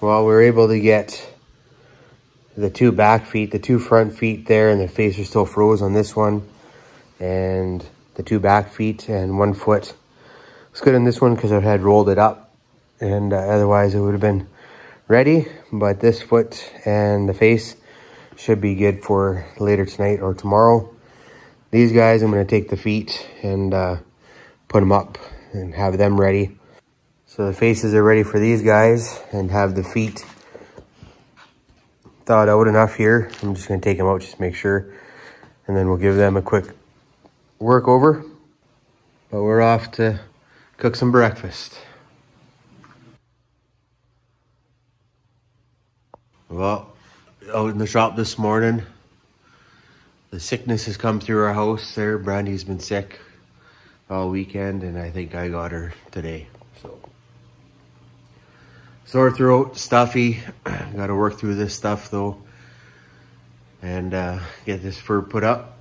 Well, we were able to get the 2 back feet, the 2 front feet there, and the face are still froze on this one. And the 2 back feet and 1 foot. It's good on this one because I had rolled it up, and otherwise it would have been ready. But this foot and the face should be good for later tonight or tomorrow. These guys, I'm going to take the feet and put them up and have them ready. So the faces are ready for these guys, and have the feet thawed out enough here. I'm just going to take them out just to make sure, and then we'll give them a quick work over. But we're off to cook some breakfast. Well, out in the shop this morning, the sickness has come through our house there. Brandy's been sick all weekend, and I think I got her today. So sore throat, stuffy. Got to work through this stuff though, and get this fur put up.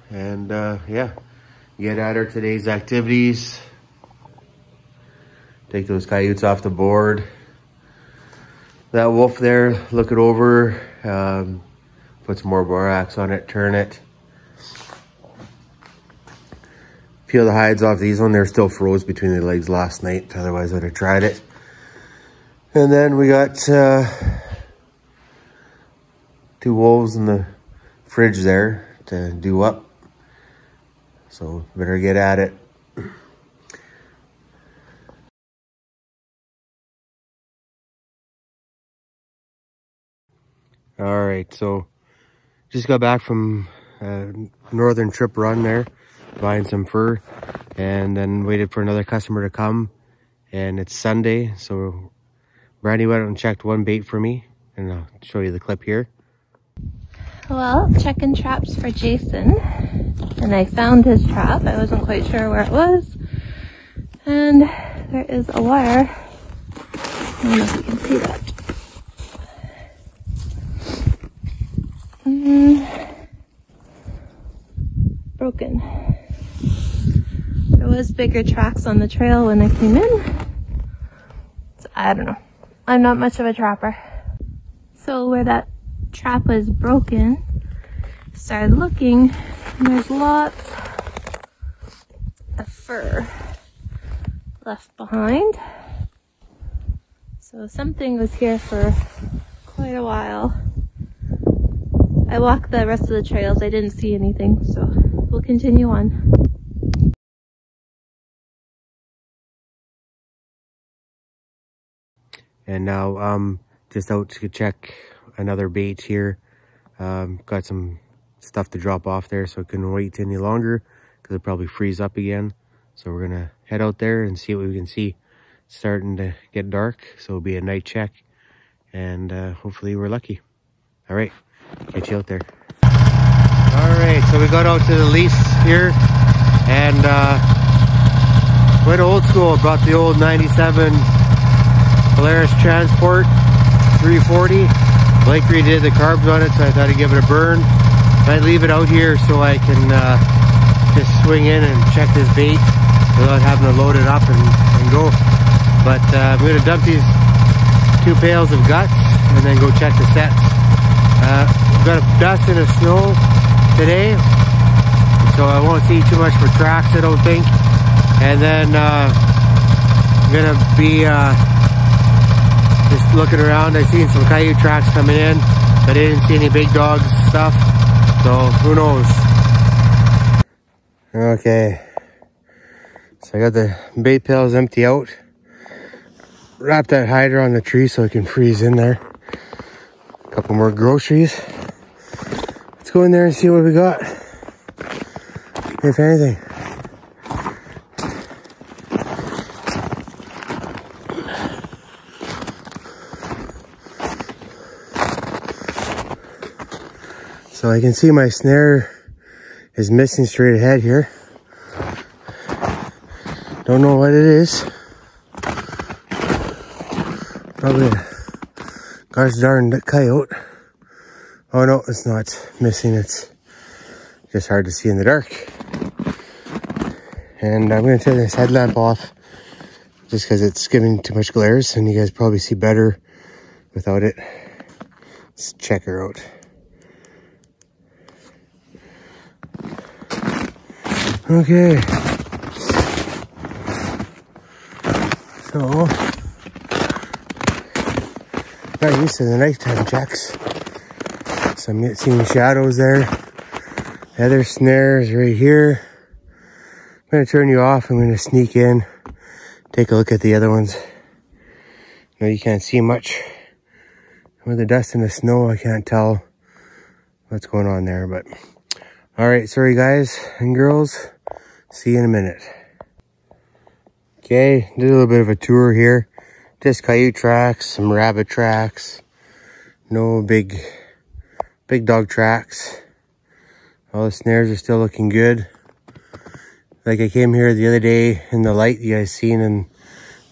And yeah, get at her today's activities. Take those coyotes off the board. That wolf there, look it over. Put some more borax on it, turn it. Peel the hides off these one. They're still froze between the legs last night. Otherwise I'd have tried it. And then we got 2 wolves in the fridge there to do up. So better get at it. All right, so just got back from a northern trip run there, buying some fur, and then waited for another customer to come. And it's Sunday, so Brandy went out and checked 1 bait for me, and I'll show you the clip here. Well, checking traps for Jason, and I found his trap. I wasn't quite sure where it was, and there is a wire. I don't know if you can see that. Broken. There was bigger tracks on the trail when I came in, so I don't know. I'm not much of a trapper. So where that trap was broken, started looking, and there's lots of fur left behind. So something was here for quite a while. I walked the rest of the trails, I didn't see anything, so we'll continue on. And now just out to check another bait here. Got some stuff to drop off there, so I couldn't wait any longer because it'll probably freeze up again. So we're gonna head out there and see what we can see. It's starting to get dark, so it'll be a night check, and hopefully we're lucky. All right, catch you out there. All right, so we got out to the lease here, and went old school. Brought the old 97 Polaris Transport 340. Blake redid the carbs on it, so I thought I'd give it a burn. Might leave it out here so I can just swing in and check this bait without having to load it up and go. But I'm going to dump these 2 pails of guts and then go check the sets. We've got a dust and a snow today, so I won't see too much for tracks, I don't think. And then I'm going to be just looking around. I seen some coyote tracks coming in, but I didn't see any big dogs stuff, so who knows. Okay, so I got the bait pails empty out. Wrap that hider on the tree so it can freeze in there. A couple more groceries. Let's go in there and see what we got, if anything. So I can see my snare is missing straight ahead here. Don't know what it is. Probably a gosh darn coyote. Oh no, it's not missing. It's just hard to see in the dark. And I'm going to turn this headlamp off just because it's giving too much glares, and you guys probably see better without it. Let's check her out. Okay. So, got used to the nighttime checks. So I'm seeing shadows there. The other snare is right here. I'm gonna turn you off. I'm gonna sneak in, take a look at the other ones. You know, you can't see much. With the dust and the snow, I can't tell what's going on there, but all right, sorry guys and girls. See you in a minute. Okay, did a little bit of a tour here. Just coyote tracks, some rabbit tracks. No big dog tracks. All the snares are still looking good. Like I came here the other day in the light you guys seen, and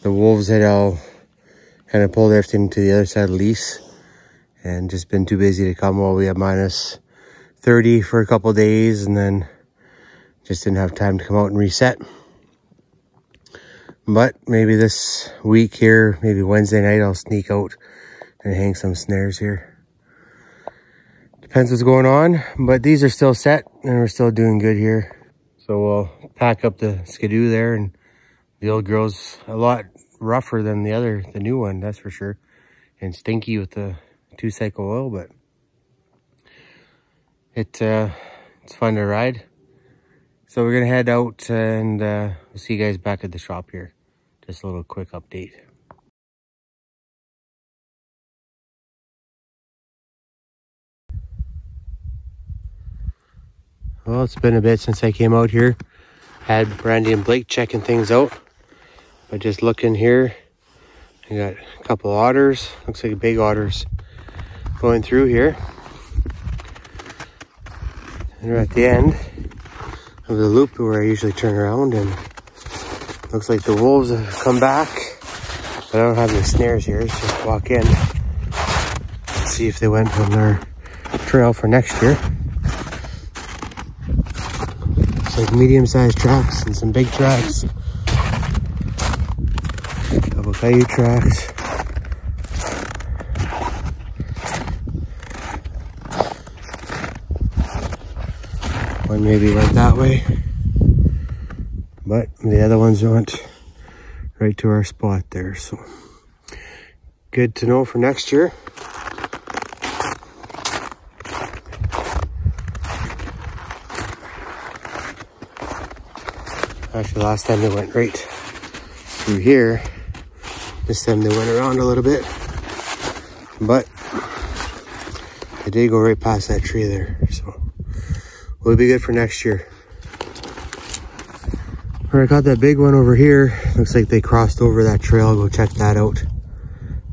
the wolves had all kind of pulled everything to the other side of the lease. And just been too busy to come while we have minus 30 for a couple days, and then just didn't have time to come out and reset. But maybe this week here, maybe Wednesday night, I'll sneak out and hang some snares here. Depends what's going on, but these are still set and we're still doing good here. So we'll pack up the Skidoo there, and the old girl's a lot rougher than the new one, that's for sure. And stinky with the 2-cycle oil, but it's fun to ride. So we're gonna head out and we'll see you guys back at the shop here. Just a little quick update. Well, it's been a bit since I came out here. Had Brandy and Blake checking things out. But just looking here, I got a couple otters. Looks like big otters going through here. And we're at the end of the loop where I usually turn around, and looks like the wolves have come back. But I don't have any snares here, so just walk in. Let's see if they went on their trail for next year. It's like medium-sized tracks and some big tracks. Couple coyote tracks. One maybe went that way, but the other ones went right to our spot there. So good to know for next year. Actually, last time they went right through here. This time they went around a little bit, but they did go right past that tree there. So we'll be good for next year. All right, I got that big one over here. Looks like they crossed over that trail. I'll go check that out.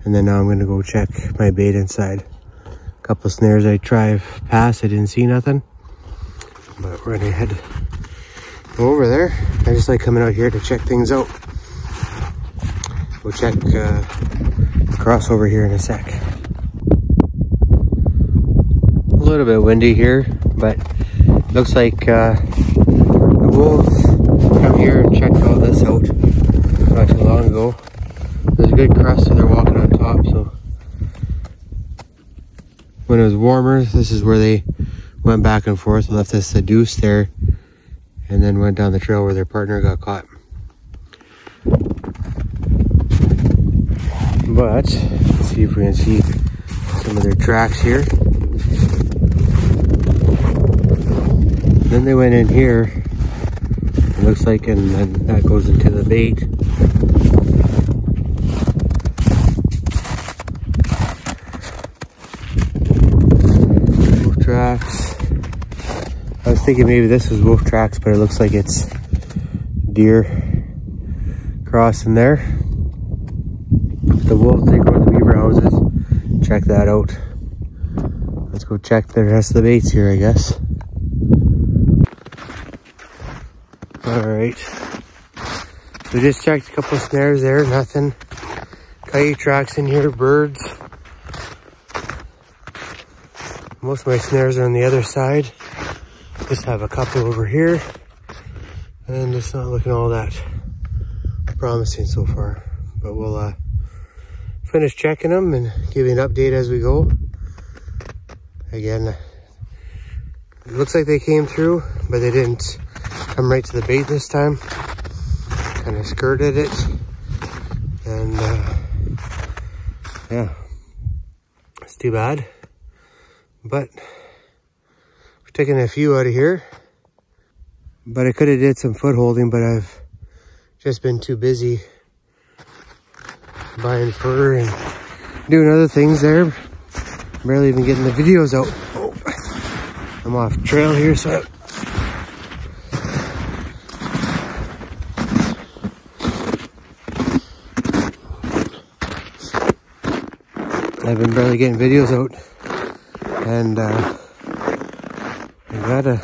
And then now I'm gonna go check my bait inside. A couple snares I tried past, I didn't see nothing. But we're gonna head over there. I just like coming out here to check things out. We'll check cross over here in a sec. A little bit windy here, but looks like the wolves come here and checked all this out not too long ago. There's a good crust, so they're walking on top. So when it was warmer, this is where they went back and forth, left us seduce there, and then went down the trail where their partner got caught. But let's see if we can see some of their tracks here. Then they went in here, it looks like, and then that goes into the bait. Wolf tracks. I was thinking maybe this was wolf tracks, but it looks like it's deer crossing there. The wolves, they go to the beaver houses. Check that out. Let's go check the rest of the baits here, I guess. Alright. So just checked a couple of snares there, nothing. Coyote tracks in here, birds. Most of my snares are on the other side. Just have a couple over here. And it's not looking all that promising so far. But we'll finish checking them and give you an update as we go. Again, it looks like they came through, but they didn't come right to the bait this time. Kind of skirted it. And yeah, it's too bad. But we're taking a few out of here. But I could have did some foot holding, but I've just been too busy buying fur and doing other things there. Barely even getting the videos out. Oh, I'm off trail here, so I've been barely getting videos out, and I gotta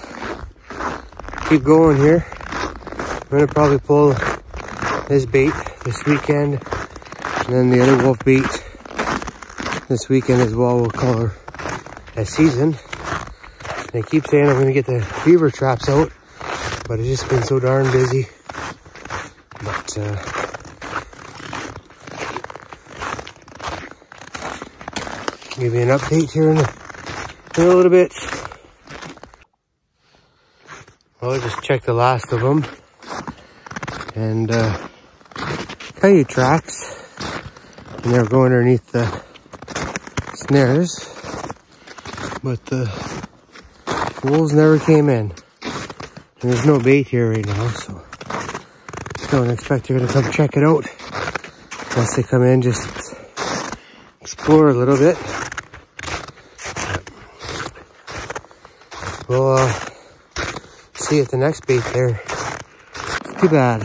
keep going here. I'm gonna probably pull this bait this weekend, and then the other wolf bait this weekend as well. We'll call her a season. And I keep saying I'm gonna get the beaver traps out, but it's just been so darn busy. But give you an update here in a little bit. Well, I just checked the last of them, and coyote tracks, and they're going underneath the snares, but the wolves never came in, and there's no bait here right now, so don't expect they're gonna come check it out unless they come in, just explore a little bit. We'll see at the next bait there. It's too bad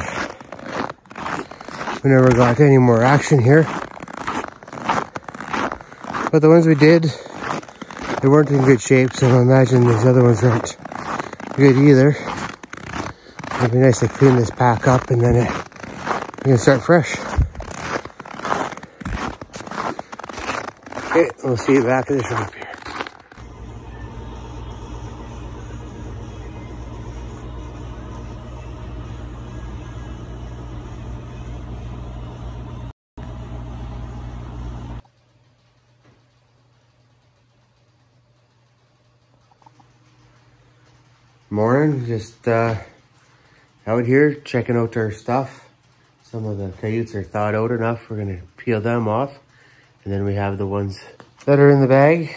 we never got any more action here. But the ones we did, they weren't in good shape, so I imagine these other ones aren't good either. It'd be nice to clean this pack up, and then we can start fresh. Okay, we'll see you back at the shop here. Morning, just out here checking out our stuff. Some of the coyotes are thawed out enough. We're gonna peel them off, and then we have the ones that are in the bag,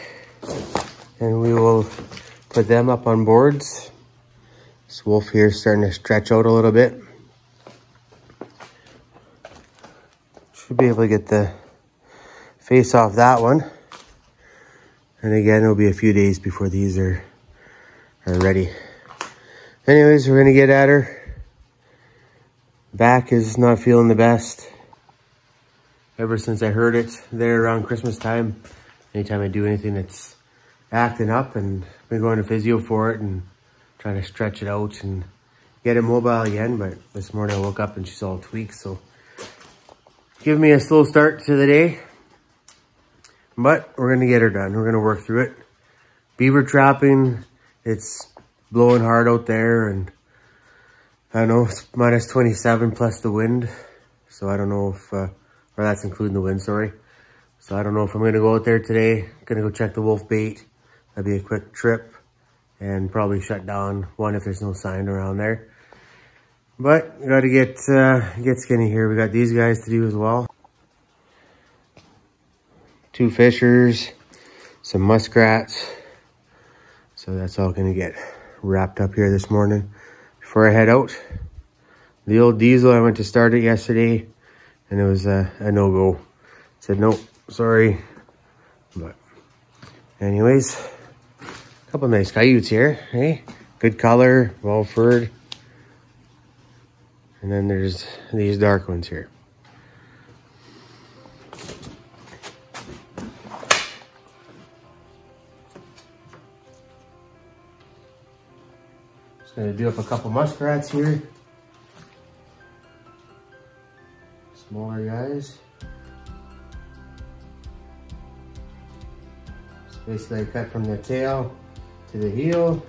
and we will put them up on boards. This wolf here is starting to stretch out a little bit. Should be able to get the face off that one. And again, it'll be a few days before these are ready. Anyways, we're gonna get at her. Back is not feeling the best. Ever since I heard it there around Christmas time, anytime I do anything, it's acting up, and I've been going to physio for it and trying to stretch it out and get it mobile again. But this morning I woke up and she's all tweaked, so give me a slow start to the day. But we're gonna get her done. We're gonna work through it. Beaver trapping, it's blowing hard out there, and I don't know, it's minus 27 plus the wind. So I don't know if, or that's including the wind, sorry. So I don't know if I'm gonna go out there today. Gonna go check the wolf bait. That'd be a quick trip, and probably shut down one if there's no sign around there. But we gotta get skinny here. We got these guys to do as well. 2 fishers, some muskrats. So that's all gonna get wrapped up here this morning before I head out. The old diesel, I went to start it yesterday, and it was a no-go. Said, nope, sorry. But anyways, a couple nice coyotes here, hey? Good color, well furred. And then there's these dark ones here. Just gonna do up a couple muskrats here. Smaller guys. So basically I cut from the tail to the heel.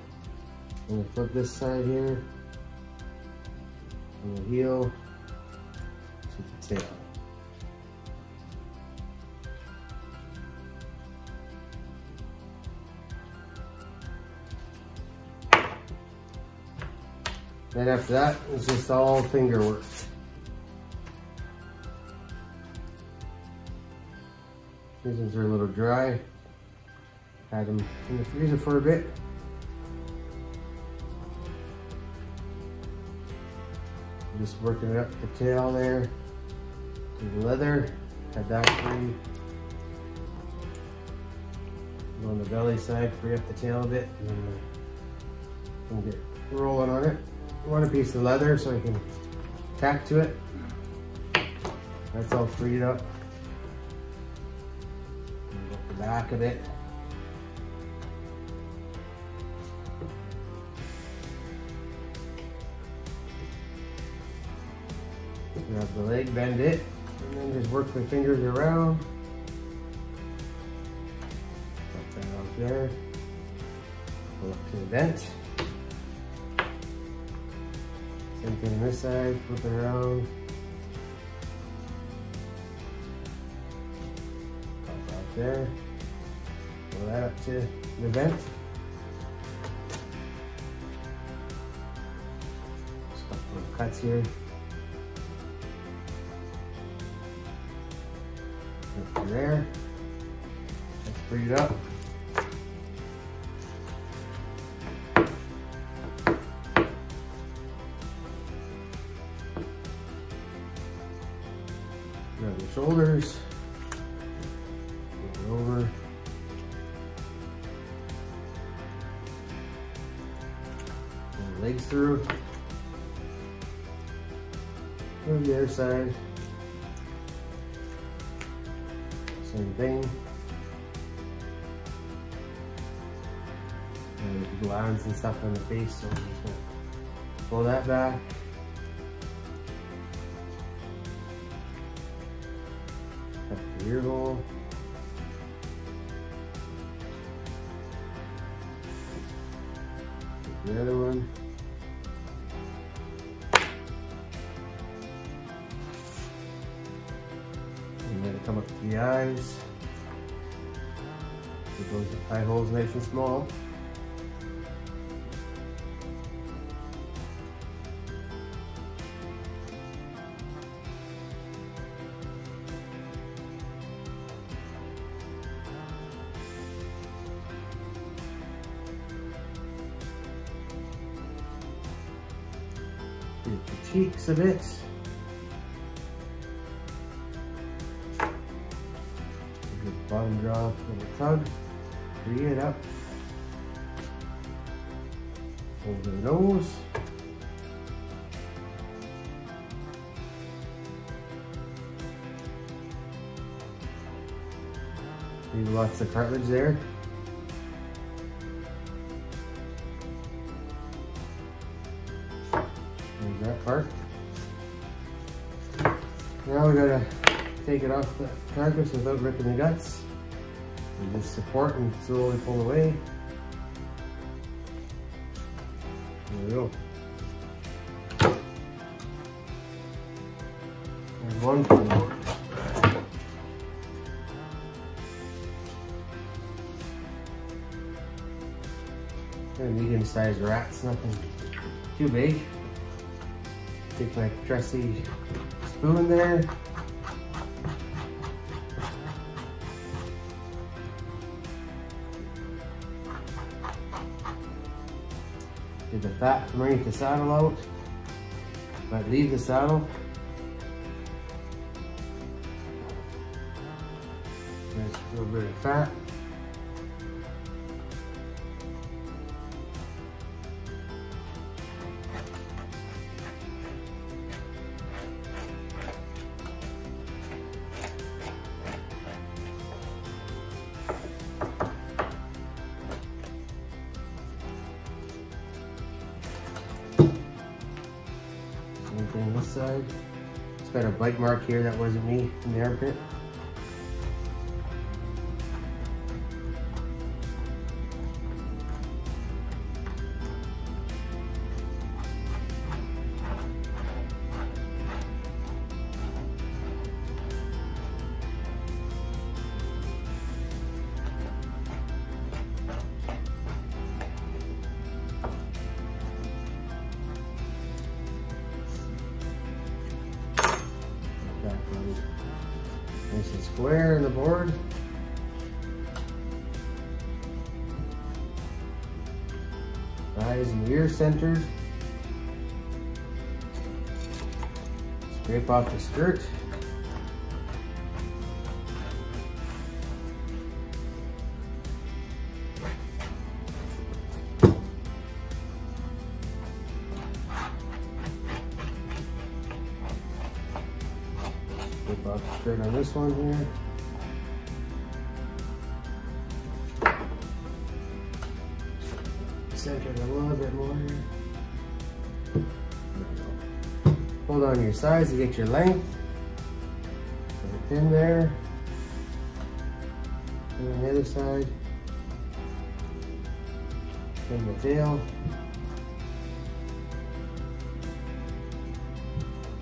I'm gonna flip this side here. From the heel to the tail. Then after that, it's just all finger work. These ones are a little dry. Had them in the freezer for a bit. Just working it up the tail there to the leather. Had that free. On the belly side, free up the tail a bit, and then we can get rolling on it. I want a piece of leather so I can tack to it. That's all freed up. Get the back of it. Grab the leg, bend it, and then just work my fingers around. Put that off there. Pull up to the vent. Same thing on this side, flip it around. Pop off there. Pull that up to the vent. Just got little cuts here. Up to there. That's freed up. Grab the shoulders, move it over, pull the legs through, move the other side, same thing, and the glands and stuff on the face, so I'm just going to pull that back. Ear hole. Take the other one. And then come up to the eyes. Get those eye holes nice and small. Get the cheeks a bit. Get the bottom jaw, little tug. Free it up. Over the nose. Leave lots of cartilage there. There's that part. Now we gotta take it off the carcass without ripping the guts. And just support and slowly pull away. There we go. There's one for more. They're medium-sized rats, nothing too big. Take my trusty spoon there. Get the fat from underneath the saddle out. But leave the saddle. There's a little bit of fat. Same thing on this side. It's got a bite mark here that wasn't me in the armpit. Nice and square in the board. Eyes and ears centered. Scrape off the skirt. Scrape off the skirt on this one here. Center it a little bit more here. Hold on your sides to get your length. Put a pin there. And on the other side, pin the tail.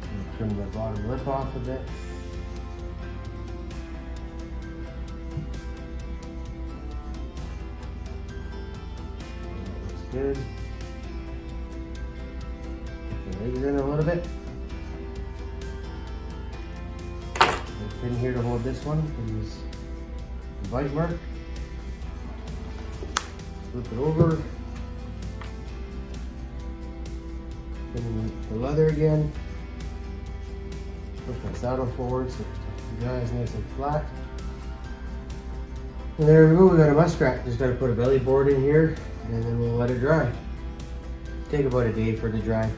And trim the bottom lip off a bit. Good. Put the legs in a little bit. A pin here to hold this one. Use the bite mark. Flip it over. Pin the leather again. Push my saddle forward so the guy is nice and flat. And there we go, we got a muskrat. Just gotta put a belly board in here and then we'll let it dry. Take about a day for it to dry.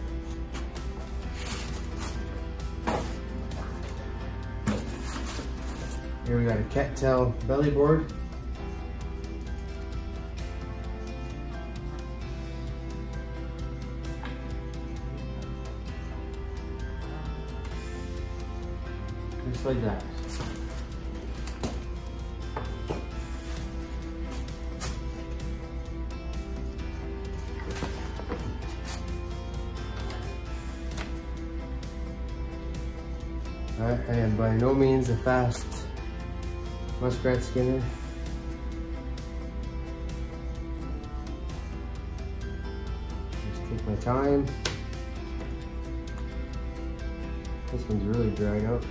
Here we got a cattail belly board. Just like that. I am by no means a fast muskrat skinner. Just take my time. This one's really dried out.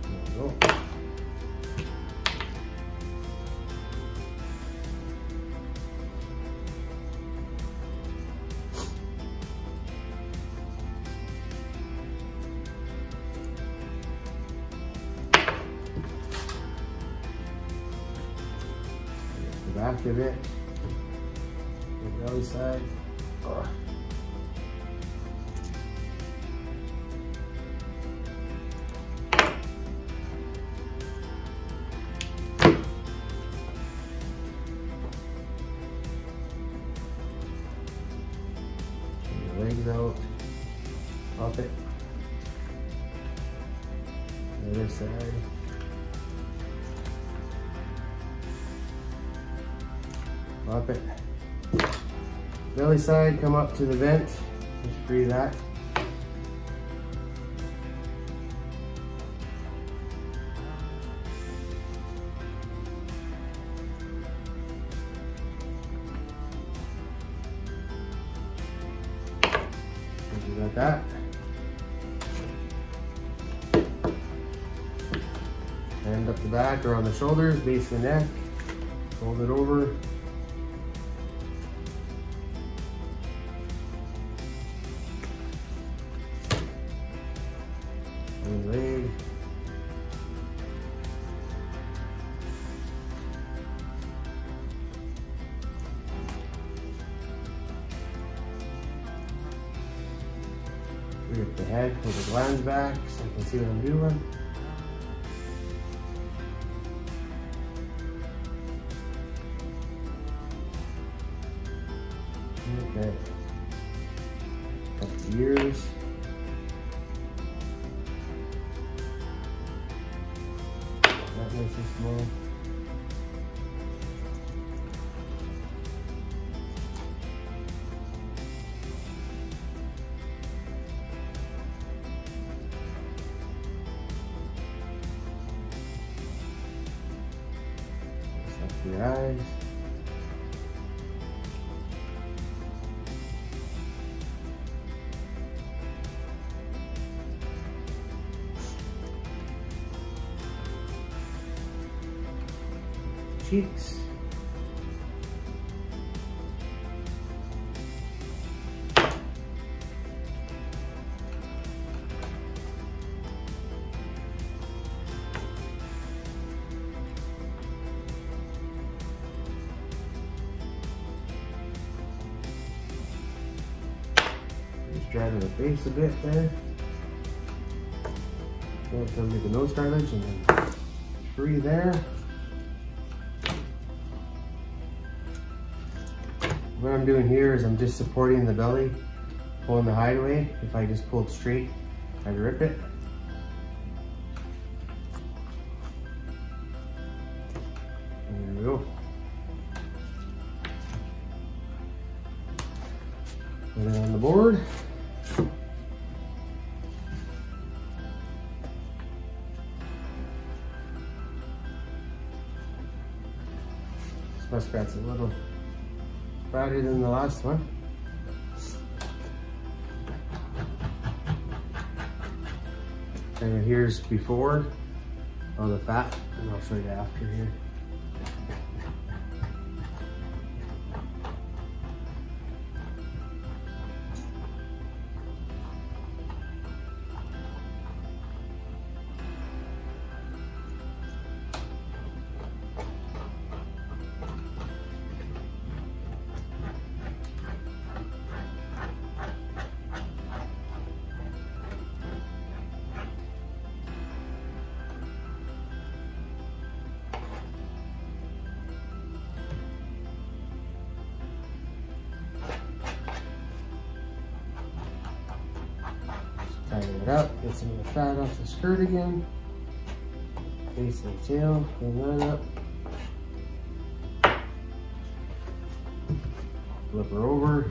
There we go. The back of it, the belly side. Oh. The legs out, up it, the other side. Up it. Belly side, come up to the vent. Just free that. You got that. And up the back or on the shoulders, base of the neck. Fold it over. And leg. Free up the head, pull the glands back so you can see what I'm doing. Okay. Up the ears. That nice and small. Up your eyes. Cheeks. Just driving the face a bit there. Then come to the nose cartilage and then free there. What I'm doing here is I'm just supporting the belly, pulling the hide away. If I just pulled straight, I'd rip it. And there we go. Put it on the board. This muskrat's a little fatter than the last one. And here's before all the fat, and I'll show you after here. Tighten it up, get some of the fat off the skirt again. Face and tail, clean that up. Flip her over.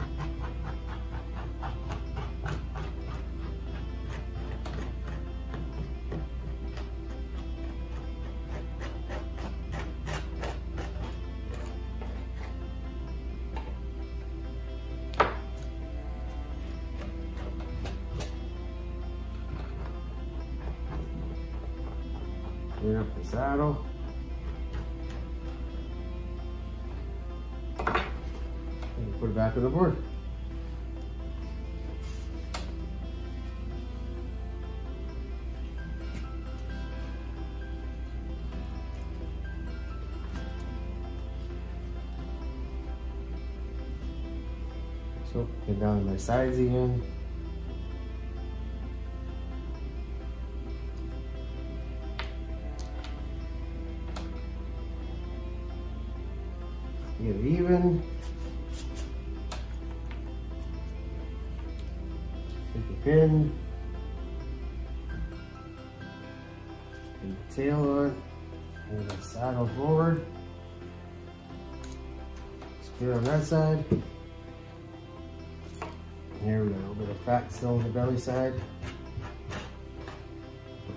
Clean up the saddle. And put it back on the board. So get down to my sides again. Get it even. Take a pin. Pin the tail on. Move the saddle forward. It's good on that side. And here we got a little bit of fat still on the belly side.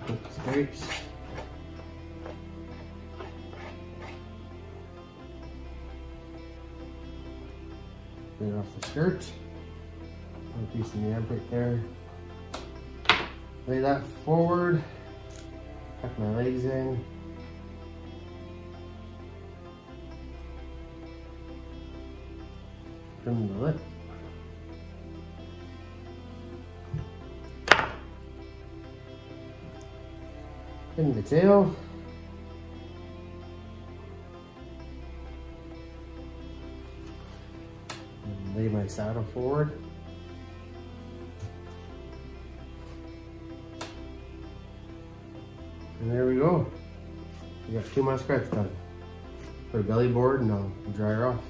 Put the scrapes. Get off the skirt. Put a piece in the armpit there. Lay that forward. Tuck my legs in. Trim the lip. Pin the tail. Lay my saddle forward. And there we go. We got 2 muskrats done. Put a belly board and I'll dry her off.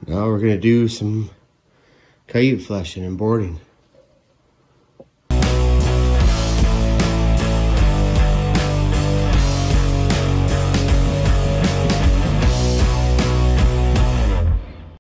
Now we're going to do some coyote fleshing and boarding.